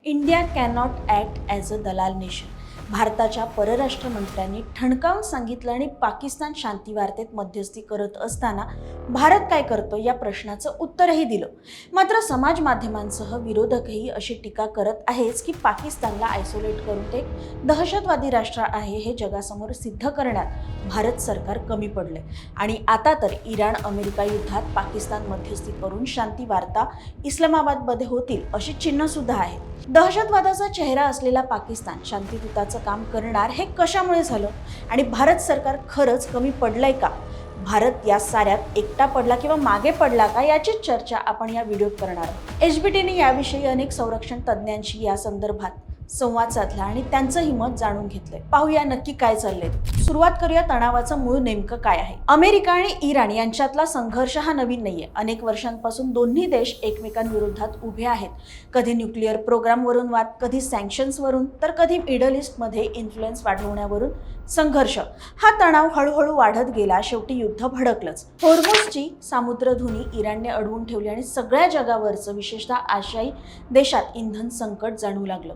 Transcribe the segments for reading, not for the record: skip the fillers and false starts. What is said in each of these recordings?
India cannot act as a दलाल nation. भारताच्या परराष्ट्र मंत्र्यांनी ठणकावून सांगितलं आणि पाकिस्तान शांती वार्तेत मध्यस्थी करत असताना भारत काय करतो या प्रश्नाचं उत्तरही दिलं. मात्र समाज माध्यमांसह विरोधकही अशी टीका करत आहेच की पाकिस्तानला आयसोलेट करून ते दहशतवादी राष्ट्र आहे हे जगासमोर सिद्ध करण्यात भारत सरकार कमी पडले. आणि आता तर इराण अमेरिका युद्धात पाकिस्तान मध्यस्थी करून शांती वार्ता इस्लामाबादमध्ये होतील अशी चिन्ह सुद्धा आहेत. दहशतवादाचा चेहरा असलेला पाकिस्तान शांतिदूताचं काम करणार हे कशामुळे झालं आणि भारत सरकार खरंच कमी पडलंय का? भारत या साऱ्यात एकटा पडला किंवा मागे पडला का याची चर्चा आपण या व्हिडिओत करणार आहोत. HBTने याविषयी अनेक संरक्षण तज्ज्ञांशी या संदर्भात संवाद साधला आणि त्यांचंही मत जाणून घेतलंय. पाहूया नक्की काय चाललंय. सुरुवात करूया तणावाचं मूळ नेमकं काय आहे. अमेरिका आणि इराण यांच्यातला संघर्ष हा नवीन नाहीये. अनेक वर्षांपासून दोन्ही देश एकमेकांविरोधात उभे आहेत. कधी न्यूक्लिअर प्रोग्रामवरून वाद, कधी सँक्शन्सवरून, तर कधी मिडल ईस्टमध्ये इन्फ्लुएन्स वाढवण्यावरून संघर्ष. हा तणाव हळूहळू वाढत गेला. शेवटी युद्ध भडकलंच. होर्मुझची सामुद्रधुनी इराणने अडवून ठेवली आणि सगळ्या जगावरचं, विशेषतः आशियाई देशात इंधन संकट जाणवू लागलं.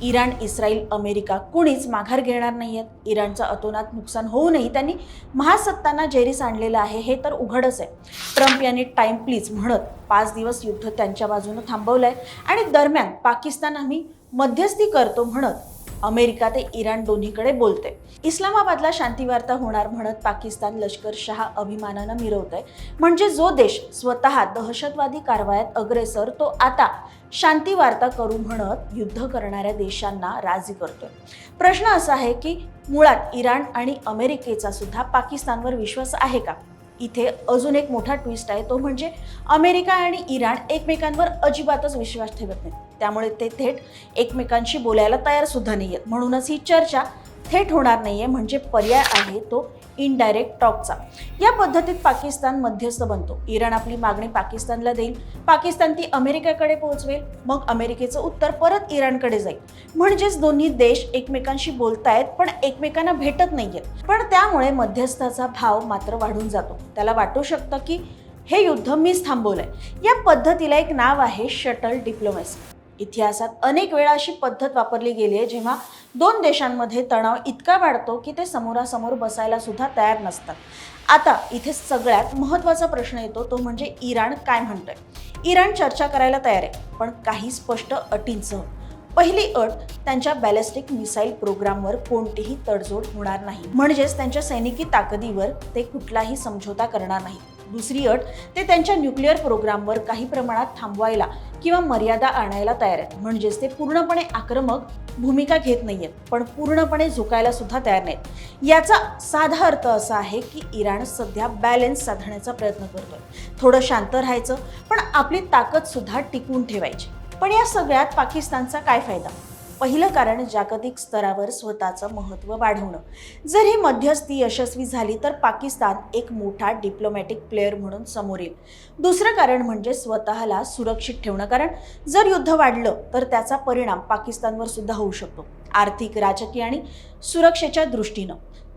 इराण, इस्रायल, अमेरिका कुणीच माघार घेणार नाहीयेत. इराणचं अतोनात नुकसान होऊनही त्यांनी महासत्तांना जेरीस आणलेलं आहे हे तर उघडच आहे. ट्रम्प यांनी टाइम प्लीज म्हणत 5 दिवस युद्ध त्यांच्या बाजूने थांबवलंय आणि दरम्यान पाकिस्तान आम्ही मध्यस्थी करतो म्हणत अमेरिका ते इराण दोन्हीकडे बोलते. इस्लामाबादला शांतीवार्ता होणार म्हणत पाकिस्तान लष्करशहा अभिमानानं मिरवतंय. म्हणजे जो देश स्वतः दहशतवादी कारवायात अग्रेसर, तो आता शांतीवार्ता करू म्हणत युद्ध करणाऱ्या देशांना राजी करतोय. प्रश्न असा आहे की मुळात इराण आणि अमेरिकेचा सुद्धा पाकिस्तानवर विश्वास आहे का? इथे अजून एक मोठा ट्विस्ट आहे. तो म्हणजे अमेरिका आणि इराण एकमेकांवर अजिबातच विश्वास ठेवत नाहीत. त्यामुळे ते थेट एकमेकांशी बोलायला तयार सुद्धा नाहीयेत. म्हणूनच ही चर्चा थेट होणार नाहीये. म्हणजे पर्याय आहे तो इनडायरेक्ट टॉकचा. या पद्धतीत पाकिस्तान मध्यस्थ बनतो. इराण आपली मागणी पाकिस्तानला देईल, पाकिस्तान ती अमेरिकेकडे पोहोचवेल, मग अमेरिकेचं उत्तर परत इराणकडे जाईल. म्हणजेच दोन्ही देश एकमेकांशी बोलतायत पण एकमेकांना भेटत नाहीयेत. पण त्यामुळे मध्यस्थाचा भाव मात्र वाढून जातो. त्याला वाटू शकतं की हे युद्ध मीच थांबवलंय. या पद्धतीला एक नाव आहे शटल डिप्लोमॅसी. इतिहासात अनेक वेळा अशी पद्धत वापरली गेली आहे जेव्हा दोन देशांमध्ये तणाव इतका वाढतो की ते समोरासमोर बसायला सुद्धा तयार नसतात. आता इथे सगळ्यात महत्त्वाचा प्रश्न येतो, तो म्हणजे इराण काय म्हणतोय. इराण चर्चा करायला तयार आहे, पण काही स्पष्ट अटींसह. पहिली अट, त्यांच्या बॅलिस्टिक मिसाईल प्रोग्रामवर कोणतीही तडजोड होणार नाही. म्हणजेच त्यांच्या सैनिकी ताकदीवर ते कुठलाही समझोता करणार नाही. दुसरी अट, ते त्यांच्या न्यूक्लिअर प्रोग्रामवर काही प्रमाणात थांबवायला किंवा मर्यादा आणायला तयार आहेत. म्हणजेच ते पूर्णपणे आक्रमक भूमिका घेत नाहीयेत, पण पूर्णपणे झुकायला सुद्धा तयार नाहीत. याचा साधा अर्थ असा आहे की इराण सध्या बॅलन्स साधण्याचा प्रयत्न करतोय. थोडं शांत राहायचं, पण आपली ताकद सुद्धा टिकवून ठेवायची. पण या सगळ्यात पाकिस्तानचा काय फायदा? पहिलं कारण, जागतिक स्तरावर स्वतःचं महत्त्व वाढवणं. जर ही मध्यस्थी यशस्वी झाली तर पाकिस्तान एक मोठा डिप्लोमॅटिक प्लेअर म्हणून समोर येईल. दुसरं कारण म्हणजे स्वतःला सुरक्षित ठेवणं. कारण जर युद्ध वाढलं तर त्याचा परिणाम पाकिस्तानवर सुद्धा होऊ शकतो, आर्थिक, राजकीय आणि सुरक्षेच्या दृष्टीनं.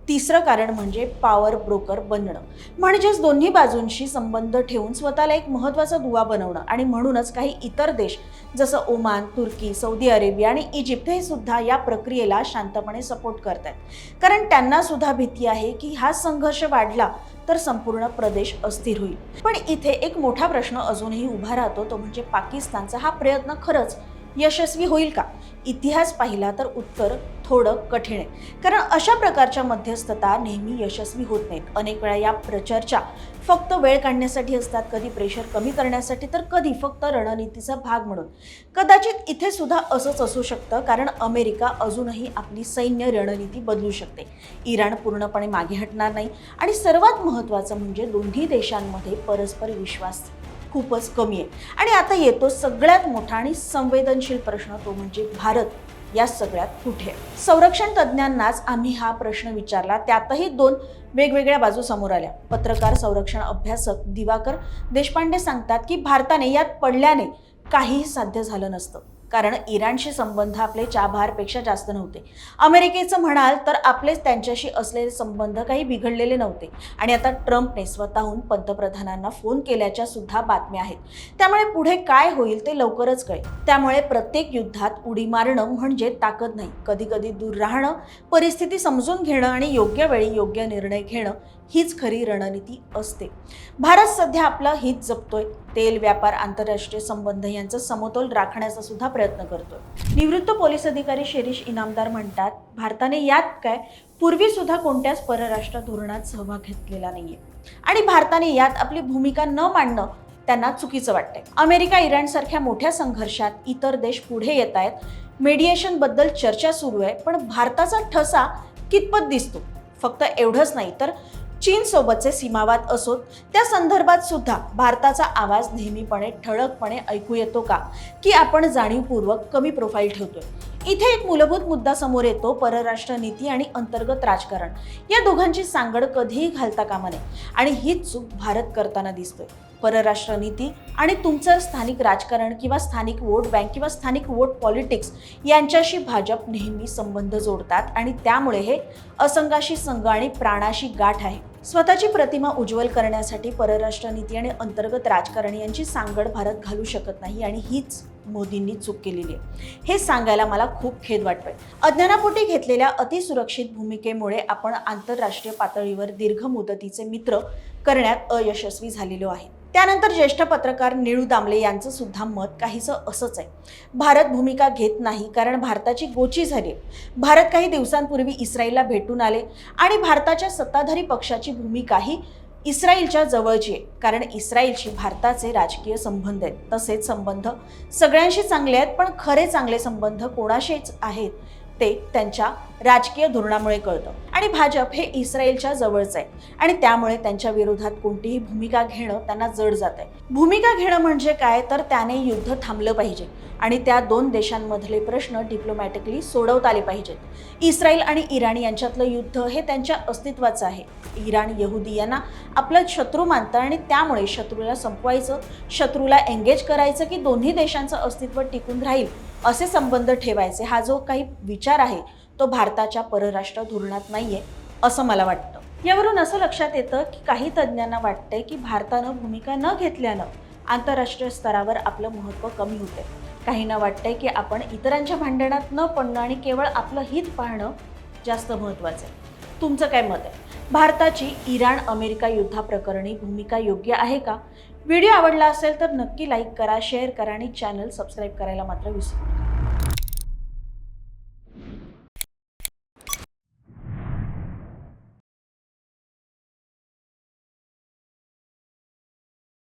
तिसरं कारण म्हणजे पॉवर ब्रोकर बनणं. म्हणजेच दोन्ही बाजूंशी संबंध ठेवून स्वतःला एक महत्त्वाचा दुवा बनवणं. आणि म्हणूनच काही इतर देश जसं ओमान, तुर्की, सौदी अरेबिया आणि इजिप्त हे सुद्धा या प्रक्रियेला शांतपणे सपोर्ट करतात. कारण त्यांना सुद्धा भीती आहे की हा संघर्ष वाढला तर संपूर्ण प्रदेश अस्थिर होईल. पण इथे एक मोठा प्रश्न अजूनही उभा राहतो, तो म्हणजे पाकिस्तानचा हा प्रयत्न खरंच यशस्वी होईल का? इतिहास पाहिला तर उत्तर थोडं कठीण आहे. कारण अशा प्रकारच्या मध्यस्थता नेहमी यशस्वी होत नाहीत. अनेक वेळा या चर्चा फक्त वेळ काढण्यासाठी असतात, कधी प्रेशर कमी करण्यासाठी, तर कधी फक्त रणनीतीचा भाग म्हणून. कदाचित इथे सुद्धा असंच असू शकतं, कारण अमेरिका अजूनही आपली सैन्य रणनीती बदलू शकते. इराण पूर्णपणे मागे हटणार नाही. आणि सर्वात महत्त्वाचं म्हणजे दोन्ही देशांमध्ये परस्पर विश्वास खूपच कमी आहे. आणि आता येतो सगळ्यात मोठा आणि संवेदनशील प्रश्न, तो म्हणजे भारत या सगळ्यात कुठे? संरक्षण तज्ज्ञांनाच आम्ही हा प्रश्न विचारला. त्यातही 2 वेगवेगळ्या बाजू समोर आल्या. पत्रकार, संरक्षण अभ्यासक दिवाकर देशपांडे सांगतात की भारताने यात पडल्याने काहीही साध्य झालं नसतं. कारण इराणशी संबंध आपले चाबहारपेक्षा जास्त नव्हते. अमेरिकेचं म्हणाल तर आपले त्यांच्याशी असलेले संबंध काही बिघडलेले नव्हते आणि आता ट्रम्पने स्वतःहून पंतप्रधानांना फोन केल्याच्या सुद्धा बातम्या आहेत. त्यामुळे पुढे काय होईल ते लवकरच कळेल. त्यामुळे प्रत्येक युद्धात उडी मारणं म्हणजे ताकद नाही, कधी कधी दूर राहणं, परिस्थिती समजून घेणं आणि योग्य वेळी योग्य निर्णय घेणं हीच खरी रणनीती असते. भारत सध्या आपलं हित जपतोय, तेल व्यापार, आंतरराष्ट्रीय संबंध यांचा समतोल राखण्याचा सुद्धा प्रयत्न करतोय. निवृत्त पोलीस अधिकारी शिरीष इनामदार म्हणतात, भारताने यात काय पूर्वी सुद्धा कोणत्याच परराष्ट्र धोरणात सहभाग घेतलेला नाहीये आणि भारताने यात आपली भूमिका न मांडणं त्यांना चुकीचं वाटतंय. अमेरिका इराण सारख्या मोठ्या संघर्षात इतर देश पुढे येत आहेत, मेडिएशन बद्दल चर्चा सुरू आहे, पण भारताचा ठसा कितपत दिसतो? फक्त एवढंच नाही तर चीन सोबतचे सीमावाद असोत त्या संदर्भात सुद्धा भारताचा आवाज नेहमीपणे ठळकपणे ऐकू येतो का, की आपण जाणीवपूर्वक कमी प्रोफाईल ठेवतोय? इथे एक मूलभूत मुद्दा समोर येतो, परराष्ट्र नीती आणि अंतर्गत राजकारण या दोघांची सांगड कधीही घालता कामा नये आणि हीच चूक भारत करताना दिसतोय. परराष्ट्र नीती आणि तुमचं स्थानिक राजकारण किंवा स्थानिक वोट बँक किंवा स्थानिक वोट पॉलिटिक्स यांच्याशी भाजप नेहमी संबंध जोडतात आणि त्यामुळे हे असंघाशी संघ आणि प्राणाशी गाठ आहे. स्वतःची प्रतिमा उज्ज्वल करण्यासाठी परराष्ट्र नीती आणि अंतर्गत राजकारण यांची सांगड भारत घालू शकत नाही आणि हीच मोदींनी चूक केलेली आहे. हे सांगायला मला खूप खेद वाटतोय. अज्ञानापोटी घेतलेल्या अतिसुरक्षित भूमिकेमुळे आपण आंतरराष्ट्रीय पातळीवर दीर्घ मुदतीचे मित्र करण्यात अयशस्वी झालेलो आहे. त्यानंतर ज्येष्ठ पत्रकार निळू दामले यांचं सुद्धा मत काहीसं असंच आहे. भारत भूमिका घेत नाही कारण भारताची गोची झाली. भारत काही दिवसांपूर्वी इस्रायलला भेटून आले आणि भारताच्या सत्ताधारी पक्षाची भूमिका ही इस्रायलच्या जवळची आहे, कारण इस्रायलशी भारताचे राजकीय संबंध आहेत. तसेच संबंध सगळ्यांशी चांगले आहेत, पण खरे चांगले संबंध कोणाशीच आहेत ते त्यांच्या राजकीय धोरणामुळे कळतं आणि भाजप हे इस्रायलच्या जवळच आहे आणि त्यामुळे त्यांच्या विरोधात कोणतीही भूमिका घेणं त्यांना जड जात आहे. भूमिका घेणं म्हणजे काय तर त्याने युद्ध थांबलं पाहिजे आणि त्या दोन देशांमधले प्रश्न डिप्लोमॅटिकली सोडवता आले पाहिजेत. इस्रायल आणि इराण यांच्यातलं युद्ध हे त्यांच्या अस्तित्वाचं आहे. इराण यहुदी यांना आपलं शत्रू मानतं आणि त्यामुळे शत्रूला संपवायचं, शत्रूला एंगेज करायचं की दोन्ही देशांचं अस्तित्व टिकून राहील असे संबंध ठेवायचे, हा जो काही विचार आहे तो भारताच्या परराष्ट्र धोरणात नाहीये असं मला वाटतं. यावरून असं लक्षात येतं की काही तज्ज्ञांना वाटतंय की भारतानं भूमिका न घेतल्यानं आंतरराष्ट्रीय स्तरावर आपलं महत्त्व कमी होते. काहींना वाटतंय की आपण इतरांच्या भांडणात न पडणं आणि केवळ आपलं हित पाहणं जास्त महत्त्वाचं आहे. तुमचं काय मत आहे? भारताची इराण अमेरिका युद्धाप्रकरणी भूमिका योग्य आहे का? व्हिडिओ आवडला असेल तर नक्की लाईक करा, शेअर करा आणि चॅनल सबस्क्राईब करायला मात्र विसरू नका.